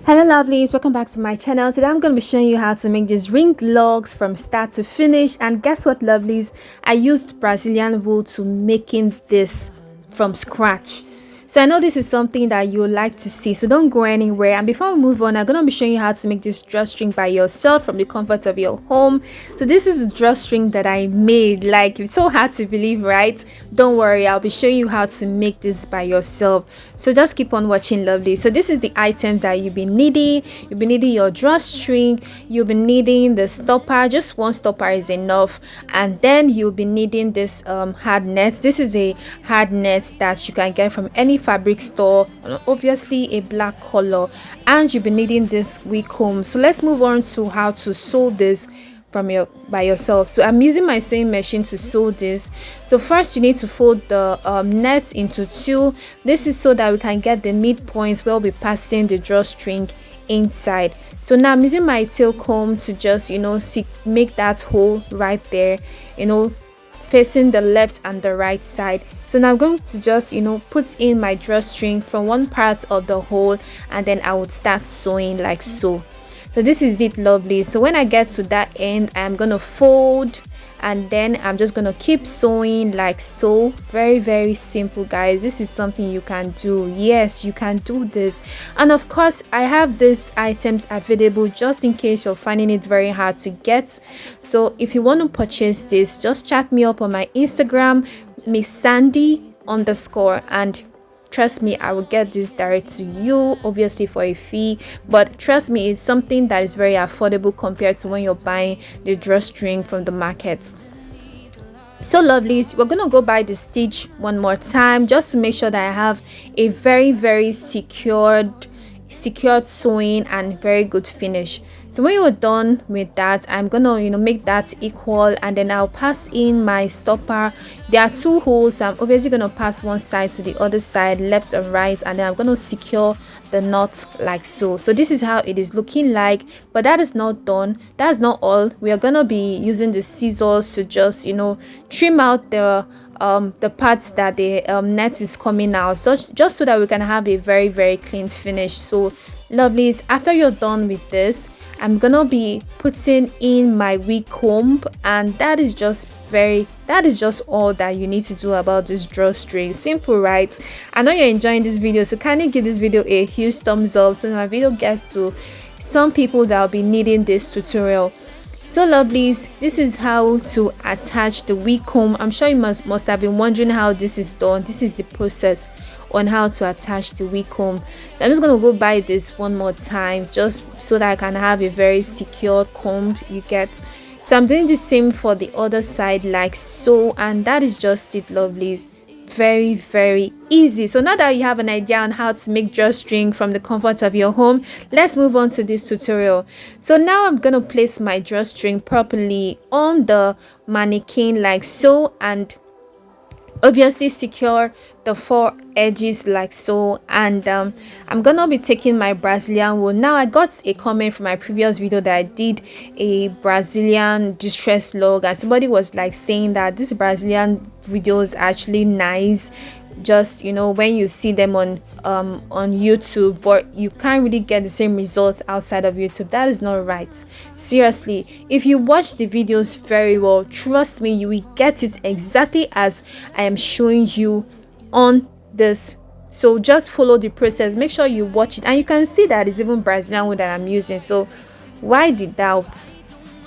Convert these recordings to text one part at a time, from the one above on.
Hello lovelies, welcome back to my channel. Today I'm going to be showing you how to make these ring locks from start to finish. And guess what lovelies, I used Brazilian wool to making this from scratch. So I know this is something that you like to see, so don't go anywhere. And before we move on, I'm going to be showing you how to make this drawstring by yourself from the comfort of your home. So this is the drawstring that I made. Like, it's so hard to believe, right? Don't worry, I'll be showing you how to make this by yourself. So just keep on watching lovely. So this is the items that you'll be needing. You'll be needing your drawstring, you'll be needing the stopper, just one stopper is enough, and then you'll be needing this hard net. This is a hard net that you can get from any fabric store, obviously a black color, and you'll be needing this wig comb. So let's move on to how to sew this by yourself. So I'm using my sewing machine to sew this. So first you need to fold the net into two. This is so that we can get the midpoint where we'll be passing the drawstring inside. So now I'm using my tail comb to just make that hole right there, facing the left and the right side. So now I'm going to just put in my drawstring from one part of the hole, and then I would start sewing like so. So this is it lovely. So when I get to that end, I'm gonna fold, and then I'm just gonna keep sewing like so. Very, very simple guys. This is something you can do. Yes, you can do this. And of course I have these items available just in case you're finding it very hard to get. So if you want to purchase this, just chat me up on my Instagram, Miz Sandy _, and trust me, I will get this direct to you, obviously for a fee, but trust me, it's something that is very affordable compared to when you're buying the drawstring from the market. So lovelies, we're gonna go by the stitch one more time just to make sure that I have a very, very secured sewing and very good finish. So when you're done with that, I'm gonna make that equal, and then I'll pass in my stopper. There are two holes, so I'm obviously gonna pass one side to the other side, left and right, and then I'm gonna secure the knot like so. So this is how it is looking like, but that is not done. That's not all. We are gonna be using the scissors to just trim out the parts that the net is coming out, so just so that we can have a very, very clean finish. So lovelies, after you're done with this, I'm gonna be putting in my wig comb, and that is just all that you need to do about this drawstring. Simple, right? I know you're enjoying this video, so kindly give this video a huge thumbs up so my video gets to some people that will be needing this tutorial. So lovelies, this is how to attach the wig comb. I'm sure you must have been wondering how this is done. This is the process on how to attach the wig comb. So I'm just going to go by this one more time just so that I can have a very secure comb, you get. So I'm doing the same for the other side like so, and that is just it lovelies. Very, very easy. So now that you have an idea on how to make drawstring from the comfort of your home, let's move on to this tutorial. So now I'm going to place my drawstring properly on the mannequin like so, and obviously secure the four edges like so. And I'm gonna be taking my Brazilian wool. Now I got a comment from my previous video that I did a Brazilian distress log, and somebody was like saying that this Brazilian video is actually nice just when you see them on YouTube, but you can't really get the same results outside of YouTube. That is not right. Seriously, if you watch the videos very well, trust me, you will get it exactly as I am showing you on this. So just follow the process, make sure you watch it, and you can see that it's even Brazilian wool that I'm using. So why the doubts?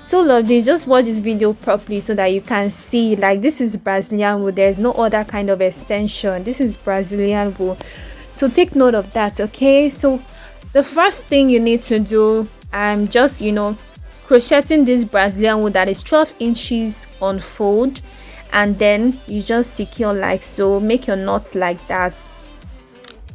So lovely, just watch this video properly so that you can see, like, this is Brazilian wool. There's no other kind of extension. This is Brazilian wool, so take note of that. Okay, so the first thing you need to do, I'm just crocheting this Brazilian wool that is 12 inches on fold, and then you just secure like so. Make your knots like that.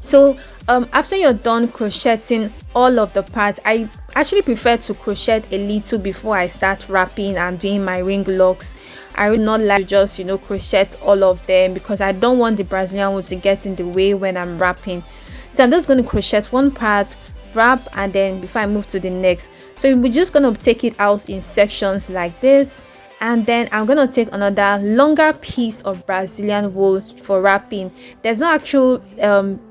So after you're done crocheting all of the parts, I actually prefer to crochet a little before I start wrapping and doing my ring locks. I would not like to just crochet all of them because I don't want the Brazilian wool to get in the way when I'm wrapping. So I'm just going to crochet one part, wrap, and then before I move to the next. So we're just going to take it out in sections like this, And then I'm gonna take another longer piece of Brazilian wool for wrapping. There's no actual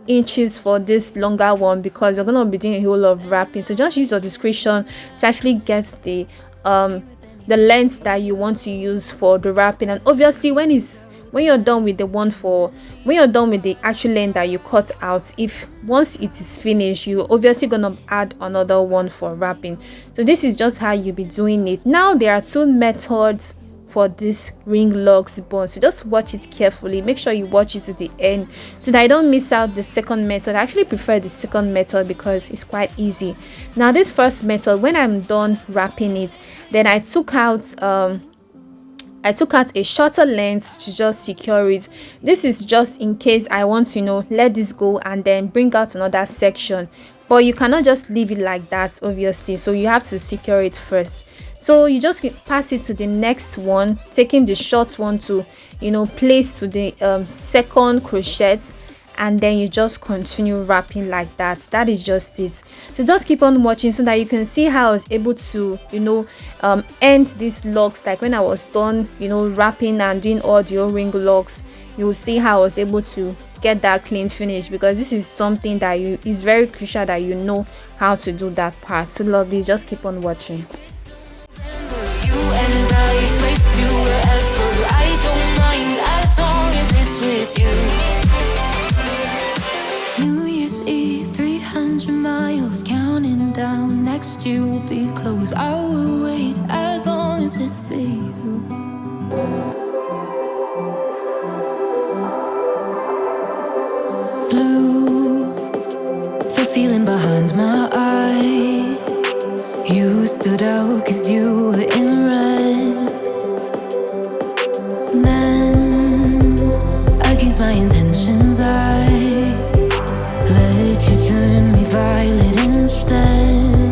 inches for this longer one because you're gonna be doing a whole lot of wrapping, so just use your discretion to actually get the length that you want to use for the wrapping. And obviously when you're done with the actual length that you cut out, if once it is finished, you're obviously gonna add another one for wrapping. So this is just how you'll be doing it. Now there are two methods for this ring locks bun, so just watch it carefully. Make sure you watch it to the end so that I don't miss out the second method. I actually prefer the second method because it's quite easy. Now this first method, when I'm done wrapping it, then I took out a shorter length to just secure it. This is just in case I want to, let this go and then bring out another section, but you cannot just leave it like that, obviously, so you have to secure it first. So you just pass it to the next one, taking the short one to place to the second crochet, and then you just continue wrapping like that. That is just it. So just keep on watching so that you can see how I was able to end these locks. Like when I was done wrapping and doing all the O-ring locks, you will see how I was able to get that clean finish, because this is something that is very crucial that you know how to do that part. So lovely, just keep on watching. New Year's Eve, 300 miles, counting down. Next year will be close. I will wait as long as it's for you. Blue, the feeling behind my eyes. You stood out 'cause you were in red. Then, against my intentions, I let you turn me violet instead.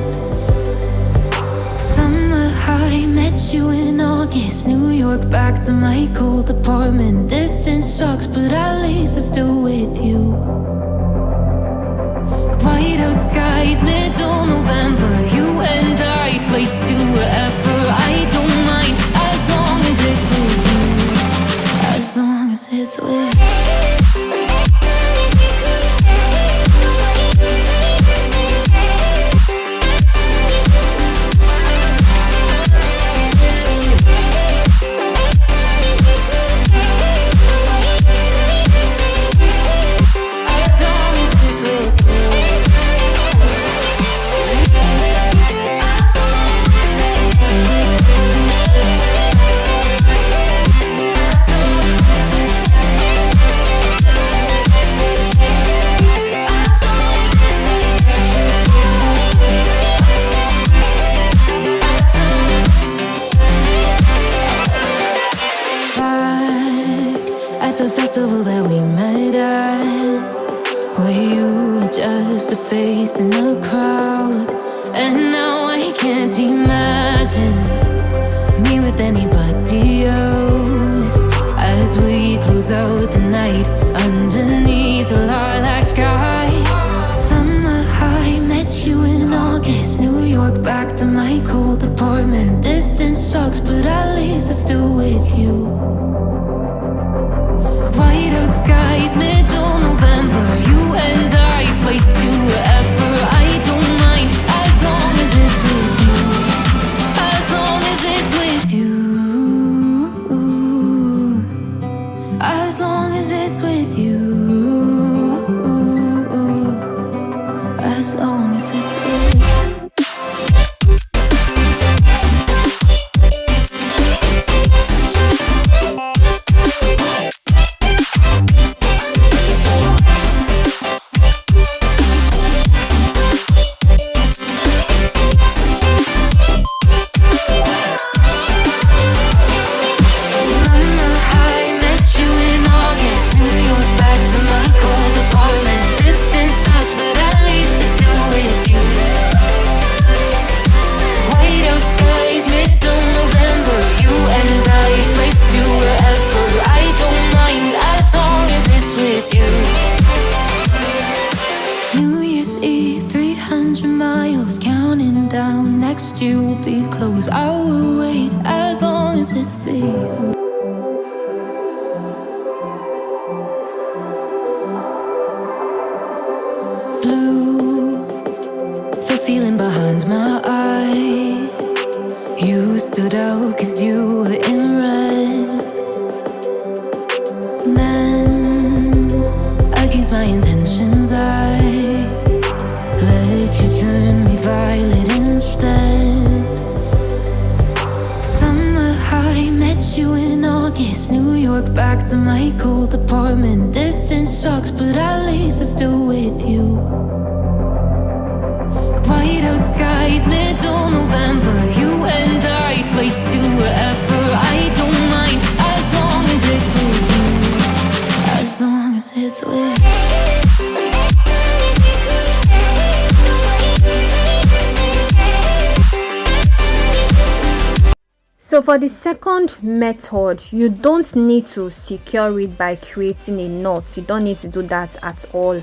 Summer high, met you in August. New York, back to my cold apartment. Distance sucks, but at least I'm still with you. White out skies, middle November. You and I, flights to wherever. I don't mind, as long as it's with you. As long as it's with you. That we met at, where you were just a face in a crowd, and now I can't imagine me with anybody else. As we close out the night underneath the lilac sky. Summer high, met you in August. New York, back to my cold apartment. Distance sucks, but at least I'm still with you. White out skies, middle November. You and I, flights to wherever. I don't mind, as long as it's with you. As long as it's with you. As long as it's with you. As long as it's with you. as it's for you. Blue, the feeling behind my eyes. You stood out 'cause you were in red. Then, against my intentions, I let you turn me violet instead. Summer high, met you in August. New York, back to my cold apartment. Distance sucks, but at least I'm still with you. White out skies, middle November. You and I, flights to wherever. I don't mind, as long as it's with you. As long as it's with you. So for the second method, you don't need to secure it by creating a knot. You don't need to do that at all.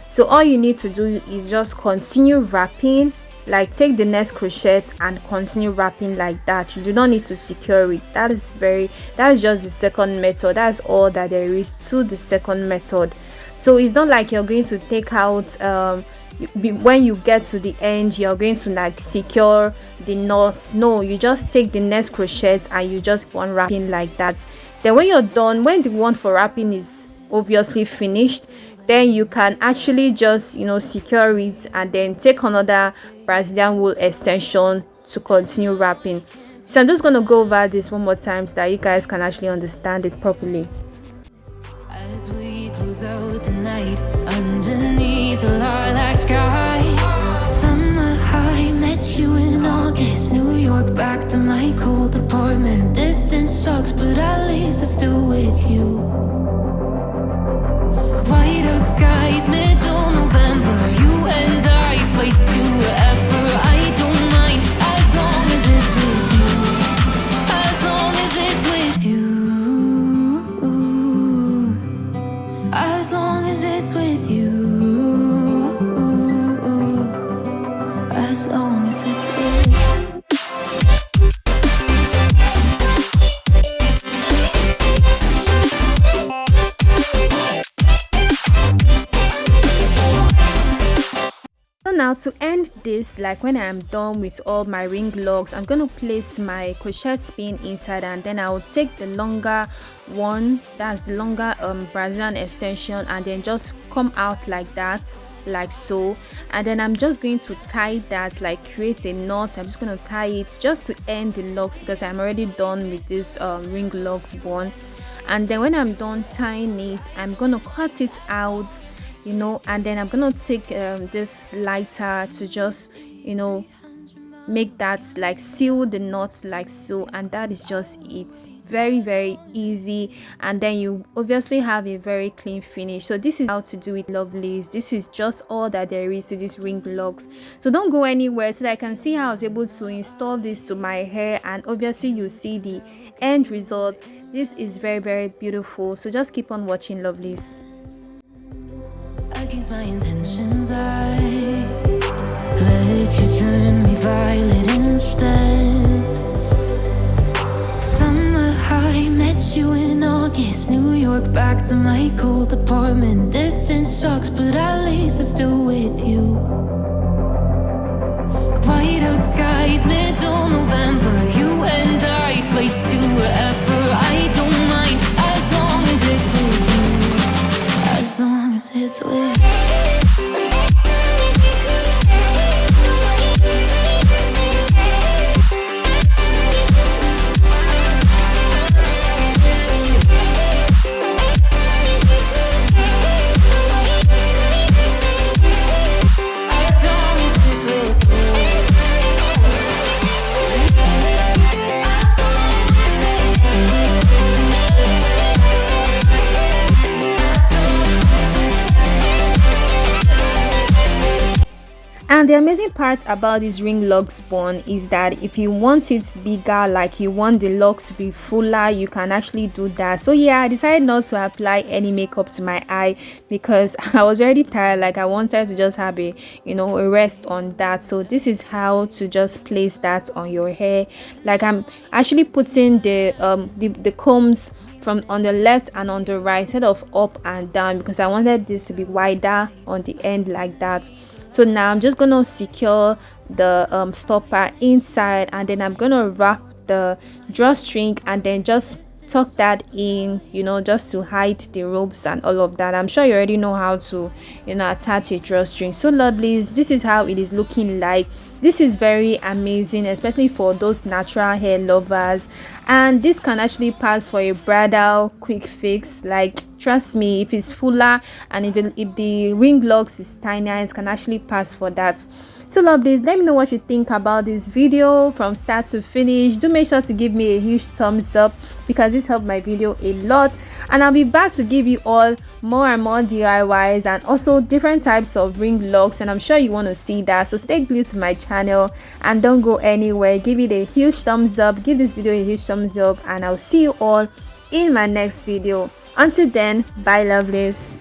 So all you need to do is just continue wrapping, like take the next crochet and continue wrapping like that. You do not need to secure it. That is just the second method. That's all that there is to the second method. So it's not like you're going to take out when you get to the end you're going to like secure the knots. No, you just take the next crochet and you just keep on wrapping like that. Then when you're done, when the one for wrapping is obviously finished, then you can actually just secure it and then take another Brazilian wool extension to continue wrapping. So I'm just going to go over this one more time so that you guys can actually understand it properly. As we close out the night underneath the lilac sky, summer high, met you in August. New York, back to my cold apartment. Distance sucks, but at least I'm still with you. White out skies, middle November. You and I, flights to wherever. I don't mind, as long as it's with you. As long as it's with you. As long as it's with you. As long as it's with you. So now to end this, like when I'm done with all my ring logs, I'm going to place my crochet pin inside and then I'll take the longer one, that's the longer Brazilian extension, and then just come out like that, like so. And then I'm just going to tie that, like create a knot. I'm just going to tie it just to end the logs because I'm already done with this ring logs one. And then when I'm done tying it, I'm going to cut it out, and then I'm gonna take this lighter to just make that, like seal the knot like so, and that is just it. Very, very easy, and then you obviously have a very clean finish. So this is how to do it, lovelies. This is just all that there is to these ring logs. So don't go anywhere so that I can see how I was able to install this to my hair, and obviously you see the end result. This is very, very beautiful. So just keep on watching, lovelies. Against my intentions, I let you turn me violet instead. Summer high, met you in August. New York, back to my cold apartment. Distance sucks, but at least I'm still with you. White out skies, middle November. You and I, flights to wherever. I don't mind, as long as it's with you. As long as it's with you. And the amazing part about this ring locks bun is that if you want it bigger, like you want the locks to be fuller, you can actually do that. So yeah, I decided not to apply any makeup to my eye because I was already tired. Like I wanted to just have a a rest on that. So this is how to just place that on your hair. Like I'm actually putting the combs from on the left and on the right instead of up and down, because I wanted this to be wider on the end like that. So now I'm just gonna secure the stopper inside, and then I'm gonna wrap the drawstring and then just tuck that in, just to hide the ropes and all of that. I'm sure you already know how to attach a drawstring. So lovelies, this is how it is looking like. This is very amazing, especially for those natural hair lovers, and this can actually pass for a bridal quick fix. Like trust me, if it's fuller and if the ring locks is tinier, it can actually pass for that. So lovelies, let me know what you think about this video from start to finish. Do make sure to give me a huge thumbs up because this helped my video a lot, and I'll be back to give you all more and more DIYs and also different types of ring locks, and I'm sure you want to see that. So stay glued to my channel and don't go anywhere. Give it a huge thumbs up, give this video a huge thumbs up, and I'll see you all in my next video. Until then, bye lovelies.